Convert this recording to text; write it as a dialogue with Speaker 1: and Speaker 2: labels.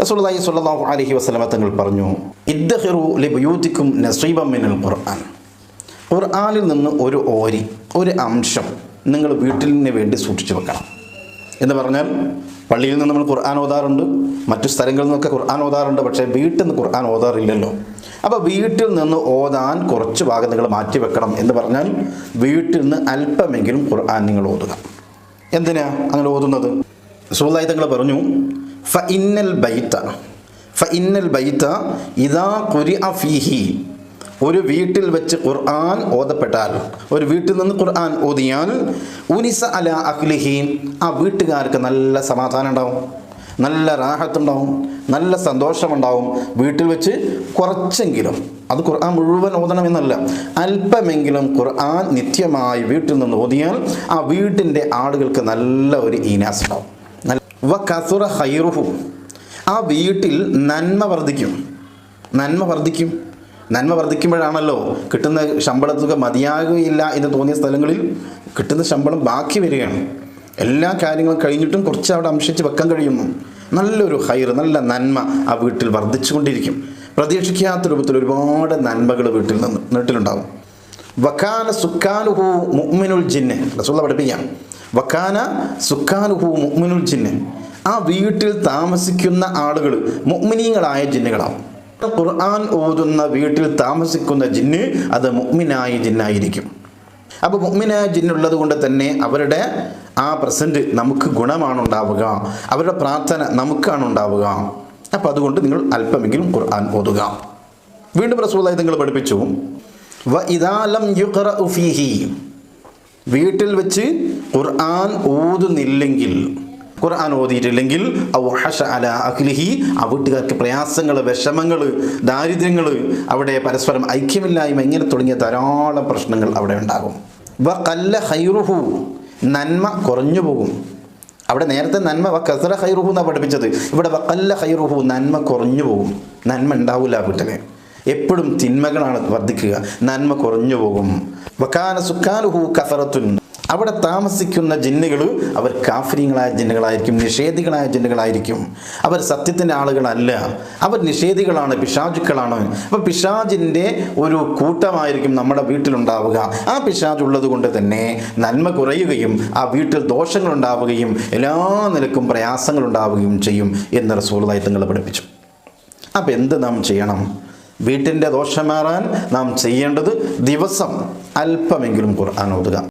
Speaker 1: റസൂലുള്ളാഹി സ്വല്ലല്ലാഹു അലൈഹി വസല്ലമ തങ്ങൾ പറഞ്ഞു, ഇദ്ഖിറു ലിബുയൂതികും നസീബൻ മിനൽ ഖുർആൻ. ഖുർആനിൽ നിന്ന് ഒരു അംശം നിങ്ങൾ വീട്ടിലിന് വേണ്ടി സൂക്ഷിച്ചു വെക്കണം എന്ന് പറഞ്ഞാൽ, പള്ളിയിൽ നിന്ന് നമ്മൾ ഖുർആൻ ഓതാറുണ്ട്, മറ്റു സ്ഥലങ്ങളിൽ നിന്നൊക്കെ ഖുർആൻ ഓതാറുണ്ട്, പക്ഷേ വീട്ടിൽ നിന്ന് ഖുർആൻ ഓതാറില്ലല്ലോ. അപ്പോൾ വീട്ടിൽ നിന്ന് ഓതാൻ കുറച്ച് ഭാഗം നിങ്ങൾ മാറ്റിവെക്കണം എന്ന് പറഞ്ഞാൽ, വീട്ടിൽ നിന്ന് അല്പമെങ്കിലും ഖുർആൻ നിങ്ങൾ ഓതുക. എന്തിനാ അങ്ങനെ ഓതുന്നത്? റസൂലുള്ളാഹി തങ്ങൾ പറഞ്ഞു, ഫഇന്നൽ ബൈത ഇദാ ഖുരിഅ ഫീഹി, ഒരു വീട്ടിൽ വെച്ച് ഖുർആൻ ഓതപ്പെട്ടാൽ, ഒരു വീട്ടിൽ നിന്ന് ഖുർആൻ ഓതിയാൽ, ഉനിസ അലാ അഹ്ലിഹി, ആ വീട്ടുകാർക്ക് നല്ല സമാധാനം ഉണ്ടാവും, നല്ല റാഹത്തുണ്ടാവും, നല്ല സന്തോഷമുണ്ടാവും. വീട്ടിൽ വെച്ച് കുറച്ചെങ്കിലും, അത് ഖുർആൻ മുഴുവൻ ഓതണമെന്നല്ല, അല്പമെങ്കിലും ഖുർആൻ നിത്യമായി വീട്ടിൽ നിന്ന് ഓതിയാൽ ആ വീട്ടിൻ്റെ ആളുകൾക്ക് നല്ല ഒരു ഈനാസ് ഉണ്ടാവും. വ കസുറ ഖൈറുഹു, ആ വീട്ടിൽ നന്മ വർദ്ധിക്കുമ്പോഴാണല്ലോ കിട്ടുന്ന ശമ്പളത്തുക മതിയാകുകയില്ല എന്ന് തോന്നിയ സ്ഥലങ്ങളിൽ കിട്ടുന്ന ശമ്പളം ബാക്കി വരികയാണ്. എല്ലാ കാര്യങ്ങളും കഴിഞ്ഞിട്ടും കുറച്ച് അവിടെ അംശിച്ച് വെക്കാൻ കഴിയുന്നു. നല്ലൊരു ഖൈർ, നല്ല നന്മ ആ വീട്ടിൽ വർദ്ധിച്ചുകൊണ്ടിരിക്കും. പ്രതീക്ഷിക്കാത്ത രൂപത്തിൽ ഒരുപാട് നന്മകൾ വീട്ടിലുണ്ടാവും. വക്കാന സുക്കാനുഹു മുഅ്മിനുൽ ജിന്ന്, റസൂലുള്ളാഹി പഠിപ്പിക്കാം, വക്കാന സുക്കാനുഹു മുഅ്മിനുൽ ജിന്ന്, ആ വീട്ടിൽ താമസിക്കുന്ന ആളുകൾ മുഅ്മിനീങ്ങളായ ജിന്നുകളാവും. ഖുർആൻ ഓതുന്ന വീട്ടിൽ താമസിക്കുന്ന ജിന്ന് അത് മുഅ്മിനായ ജിന്നായിരിക്കും. അപ്പോൾ മുഅ്മിനായ ജിന്നുള്ളത് കൊണ്ട് തന്നെ അവരുടെ ആ പ്രസൻറ്റ് നമുക്ക് ഗുണമാണ് ഉണ്ടാവുക, അവരുടെ പ്രാർത്ഥന നമുക്കാണ് ഉണ്ടാവുക. അപ്പോൾ അതുകൊണ്ട് നിങ്ങൾ അല്പമെങ്കിലും ഖുർആൻ ഓതുക. വീണ്ടും റസൂലുള്ളാഹി തങ്ങൾ പഠിപ്പിച്ചു, വ ഇദാ ലം യുഖറഉ ഫീഹി, വീട്ടിൽ വെച്ച് ഖുർആൻ ഓതുന്നില്ലെങ്കിൽ, ഖുർആൻ ഓതിയിട്ടില്ലെങ്കിൽ, ഔ ഹഷ അലാ അഹ്ലിഹി, ആ വീട്ടുകാർക്ക് പ്രയാസങ്ങൾ, വിഷമങ്ങൾ, ദാരിദ്ര്യങ്ങൾ, അവിടെ പരസ്പരം ഐക്യമില്ലായ്മ, ഇങ്ങനെ തുടങ്ങിയ ധാരാളം പ്രശ്നങ്ങൾ അവിടെ ഉണ്ടാകും. വ ഖല്ല ഖൈറുഹു, നന്മ കുറഞ്ഞു പോകും. അവിടെ നേരത്തെ നന്മ വ കസറ ഖൈറുഹു എന്നാണ് പഠിപ്പിച്ചത്, ഇവിടെ വ ഖല്ല ഖൈറുഹു, നന്മ കുറഞ്ഞു പോകും. നന്മ ഉണ്ടാവില്ല വീട്ടിൽ, എപ്പോഴും തിന്മകളാണ് വർദ്ധിക്കുക, നന്മ കുറഞ്ഞു പോകും. വകാന സുക്കാനുഹു കഫറത്തുൻ, അവിടെ താമസിക്കുന്ന ജിന്നുകൾ അവർ കാഫിരീങ്ങളായ ജിന്നുകളായിരിക്കും, നിഷേധികളായ ജിന്നുകളായിരിക്കും. അവർ സത്യത്തിൻ്റെ ആളുകളല്ല, അവർ നിഷേധികളാണ്, പിശാചുക്കളാണ്. അപ്പോൾ പിശാചിൻ്റെ ഒരു കൂട്ടമായിരിക്കും നമ്മുടെ വീട്ടിലുണ്ടാവുക. ആ പിശാച് ഉള്ളത് കൊണ്ട് തന്നെ നന്മ കുറയുകയും ആ വീട്ടിൽ ദോഷങ്ങളുണ്ടാവുകയും എല്ലാ നിലക്കും പ്രയാസങ്ങളുണ്ടാവുകയും ചെയ്യും എന്ന് റസൂലുള്ളാഹി തങ്ങൾ പഠിപ്പിച്ചു. അപ്പോൾ എന്ത് നാം ചെയ്യണം? വീട്ടിൻ്റെ ദോഷം മാറാൻ നാം ചെയ്യേണ്ടത് ദിവസം അല്പമെങ്കിലും ഖുർആൻ ഓതുക.